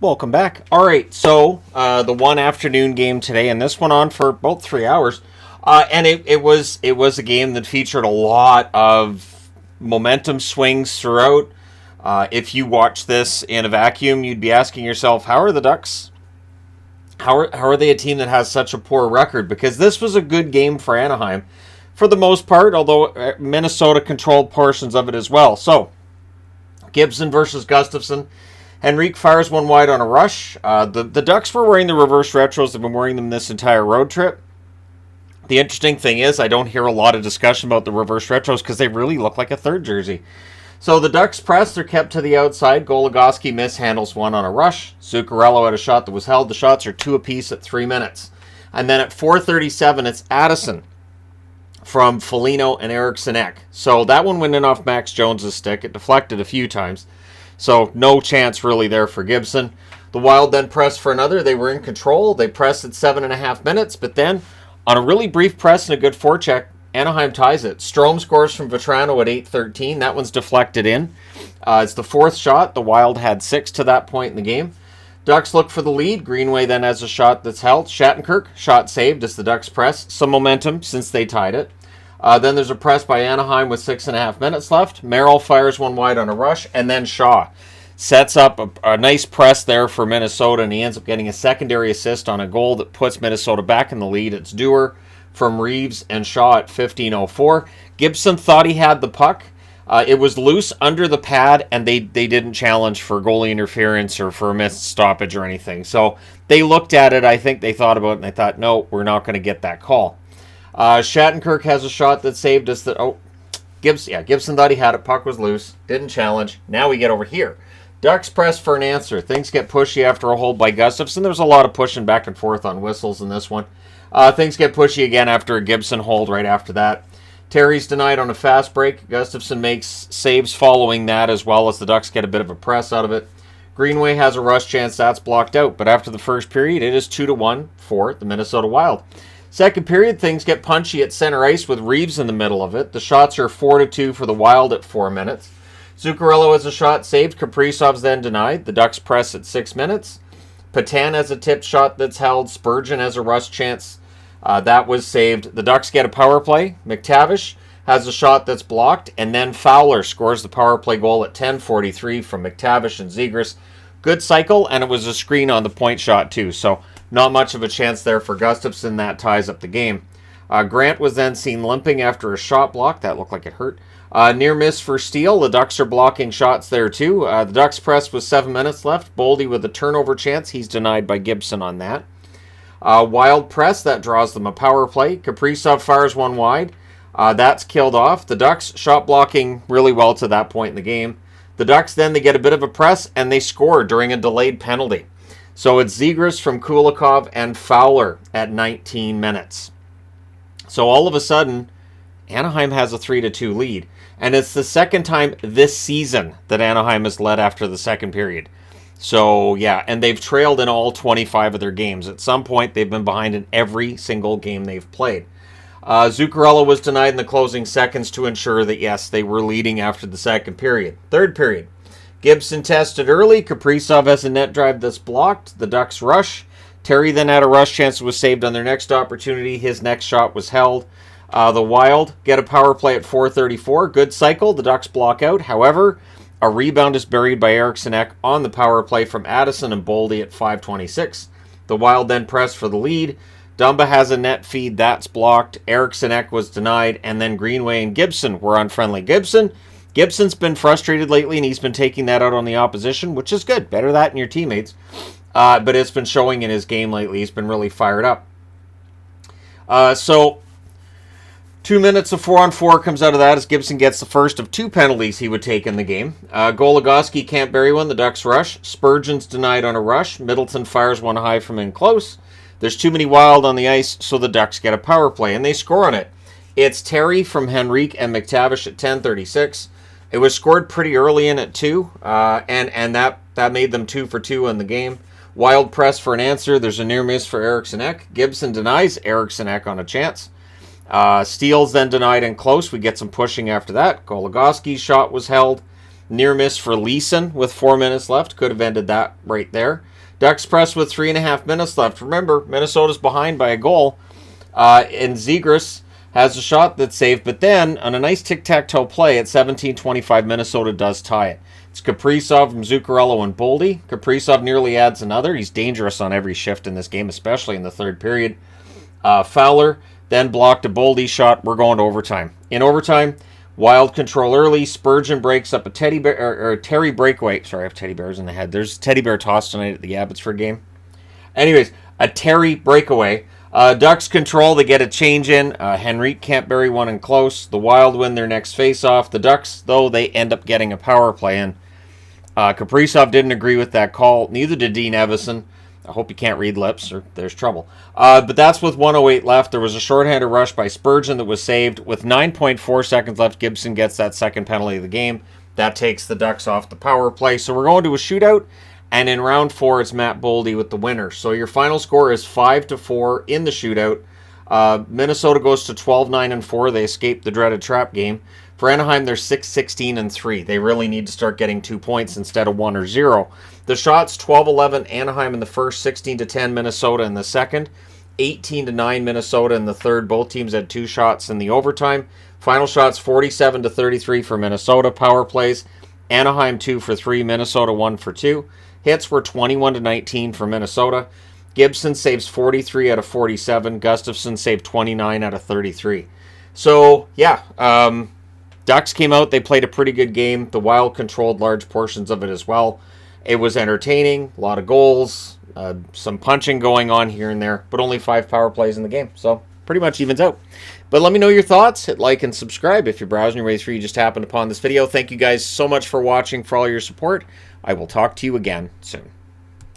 Welcome back. All right, so the one afternoon game today, and this went on for about 3 hours, and it was a game that featured a lot of momentum swings throughout. If you watch this in a vacuum, you'd be asking yourself, how are the Ducks? How are they a team that has such a poor record? Because this was a good game for Anaheim, for the most part, although Minnesota controlled portions of it as well. So Gibson versus Gustafsson. Henrique fires one wide on a rush. The Ducks were wearing the reverse retros. They've been wearing them this entire road trip. The interesting thing is I don't hear a lot of discussion about the reverse retros because they really look like a third jersey. So the Ducks press. They're kept to the outside. Goligoski mishandles one on a rush. Zuccarello had a shot that was held. The shots are 2 apiece at 3 minutes. And then at 4:37, it's Addison from Foligno and Eriksson. So that one went in off Max Jones' stick. It deflected a few times. So no chance really there for Gibson. The Wild then pressed for another. They were in control. They pressed at 7.5 minutes. But then, on a really brief press and a good forecheck, Anaheim ties it. Strome scores from Vetrano at 8:13. That one's deflected in. It's the fourth shot. The Wild had 6 to that point in the game. Ducks look for the lead. Greenway then has a shot that's held. Shattenkirk, shot saved as the Ducks press. Some momentum since they tied it. Then there's a press by Anaheim with 6.5 minutes left. Merrill fires one wide on a rush, and then Shaw sets up a nice press there for Minnesota, and he ends up getting a secondary assist on a goal that puts Minnesota back in the lead. It's Dewar from Reeves and Shaw at 15:04. Gibson thought he had the puck. It was loose under the pad, and they didn't challenge for goalie interference or for a missed stoppage or anything. So they looked at it. I think they thought about it, and they thought, no, we're not going to get that call. Shattenkirk has a shot that saved us. Gibson thought he had it. Puck was loose. Didn't challenge. Now we get over here. Ducks press for an answer. Things get pushy after a hold by Gustafsson. There's a lot of pushing back and forth on whistles in this one. Things get pushy again after a Gibson hold right after that. Terry's denied on a fast break. Gustafsson makes saves following that, as well as the Ducks get a bit of a press out of it. Greenway has a rush chance. That's blocked out. But after the first period, it is 2-1 for the Minnesota Wild. Second period, things get punchy at center ice with Reeves in the middle of it. The shots are 4-2 for the Wild at 4 minutes. Zuccarello has a shot saved. Kaprizov's then denied. The Ducks press at 6 minutes. Patan has a tipped shot that's held. Spurgeon has a rush chance. That was saved. The Ducks get a power play. McTavish has a shot that's blocked. And then Fowler scores the power play goal at 10:43 from McTavish and Zegras. Good cycle, and it was a screen on the point shot too. So not much of a chance there for Gustafsson. That ties up the game. Grant was then seen limping after a shot block. That looked like it hurt. Near miss for Steele. The Ducks are blocking shots there too. The Ducks press with 7 minutes left. Boldy with a turnover chance. He's denied by Gibson on that. Wild press. That draws them a power play. Kaprizov fires one wide. That's killed off. The Ducks shot blocking really well to that point in the game. The Ducks then they get a bit of a press and they score during a delayed penalty. So it's Zegras from Kulikov and Fowler at 19 minutes. So all of a sudden, Anaheim has a 3-2 lead. And it's the second time this season that Anaheim has led after the second period. So, yeah, and they've trailed in all 25 of their games. At some point, they've been behind in every single game they've played. Zuccarello was denied in the closing seconds to ensure that, yes, they were leading after the second period. Third period. Gibson tested early. Kaprizov has a net drive that's blocked. The Ducks rush. Terry then had a rush chance that was saved on their next opportunity. His next shot was held. The Wild get a power play at 4:34. Good cycle. The Ducks block out. However, a rebound is buried by Eriksson on the power play from Addison and Boldy at 5:26. The Wild then press for the lead. Dumba has a net feed. That's blocked. Eriksson was denied. And then Greenway and Gibson were unfriendly. Gibson's been frustrated lately, and he's been taking that out on the opposition, which is good. Better that than your teammates. But it's been showing in his game lately. He's been really fired up. So 2 minutes of 4-on-4 comes out of that as Gibson gets the first of 2 penalties he would take in the game. Goligoski can't bury one. The Ducks rush. Spurgeon's denied on a rush. Middleton fires one high from in close. There's too many Wild on the ice, so the Ducks get a power play, and they score on it. It's Terry from Henrique and McTavish at 10:36. It was scored pretty early in at 2, and that made them 2 for 2 in the game. Wild press for an answer. There's a near miss for Eriksson. Gibson denies Eriksson on a chance. Steele's then denied in close. We get some pushing after that. Goligoski's shot was held. Near miss for Leeson with 4 minutes left. Could have ended that right there. Ducks press with 3.5 minutes left. Remember, Minnesota's behind by a goal. And Zegras has a shot that's saved. But then, on a nice tic-tac-toe play at 17:25, Minnesota does tie it. It's Kaprizov from Zuccarello and Boldy. Kaprizov nearly adds another. He's dangerous on every shift in this game, especially in the third period. Fowler then blocked a Boldy shot. We're going to overtime. In overtime, Wild control early. Spurgeon breaks up a Terry breakaway. Sorry, I have teddy bears in the head. There's teddy bear toss tonight at the Abbotsford game. Anyways, a Terry breakaway. Ducks control. They get a change in. Henrique can't bury one in close. The Wild win their next face-off. The Ducks, though, they end up getting a power play in. Kaprizov didn't agree with that call. Neither did Dean Evison. I hope you can't read lips or there's trouble. But that's with 1:08 left. There was a shorthanded rush by Spurgeon that was saved. With 9.4 seconds left, Gibson gets that second penalty of the game. That takes the Ducks off the power play. So we're going to a shootout. And in round 4, it's Matt Boldy with the winner. So your final score is 5-4 in the shootout. Minnesota goes to 12-9-4. They escape the dreaded trap game. For Anaheim, they're 6-16-3. They really need to start getting 2 points instead of 1 or 0. The shots, 12-11 Anaheim in the first, 16-10 Minnesota in the second, 18-9 Minnesota in the third. Both teams had 2 shots in the overtime. Final shots, 47-33 for Minnesota. Power plays, Anaheim 2 for 3, Minnesota 1 for 2. Hits were 21-19 for Minnesota. Gibson saves 43 out of 47. Gustafsson saved 29 out of 33. So, yeah, Ducks came out. They played a pretty good game. The Wild controlled large portions of it as well. It was entertaining. A lot of goals. Some punching going on here and there. But only 5 power plays in the game. So, pretty much evens out. But let me know your thoughts. Hit like and subscribe if you're browsing your way through. You just happened upon this video. Thank you guys so much for watching, for all your support. I will talk to you again soon.